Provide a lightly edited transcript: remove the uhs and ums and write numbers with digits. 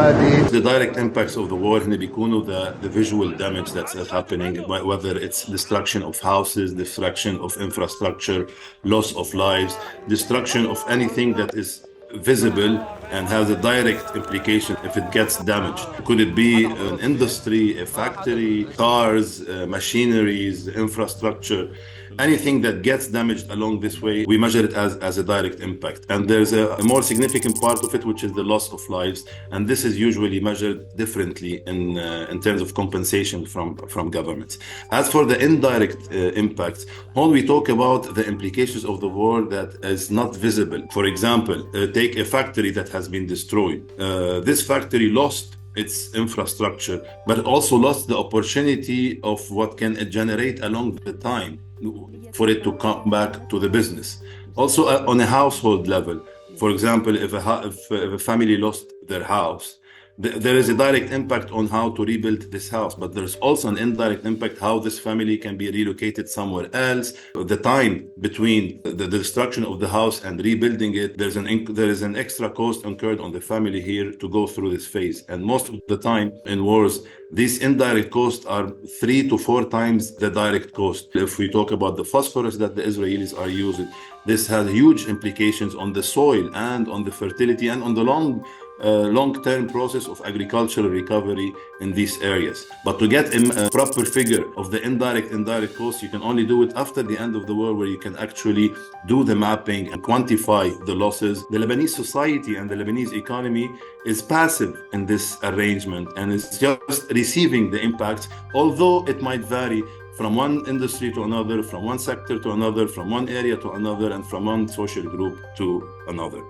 The direct impacts of the war هنا بيكونوا the visual damage that's happening, whether it's destruction of houses, destruction of infrastructure, loss of lives, destruction of anything that is visible and has a direct implication if it gets damaged. Could it be an industry, a factory, cars, machineries, infrastructure? Anything that gets damaged along this way, we measure it as a direct impact. And there's a more significant part of it, which is the loss of lives. And this is usually measured differently in terms of compensation from governments. As for the indirect impacts, when we talk about the implications of the war that is not visible, for example, take a factory that has been destroyed. This factory lost its infrastructure, but it also lost the opportunity of what can it generate along the time for it to come back to the business. Also on a household level, for example, if a family lost their house, there is a direct impact on how to rebuild this house, but there's also an indirect impact how this family can be relocated somewhere else. The time between the destruction of the house and rebuilding it, there is an extra cost incurred on the family here to go through this phase. And most of the time in wars, these indirect costs are 3 to 4 times the direct cost. If we talk about the phosphorus that the Israelis are using, this has huge implications on the soil and on the fertility and on the long-term process of agricultural recovery in these areas. But to get a proper figure of the indirect costs, you can only do it after the end of the war, where you can actually do the mapping and quantify the losses. The Lebanese society and the Lebanese economy is passive in this arrangement and is just receiving the impacts, although it might vary from one industry to another, from one sector to another, from one area to another, and from one social group to another.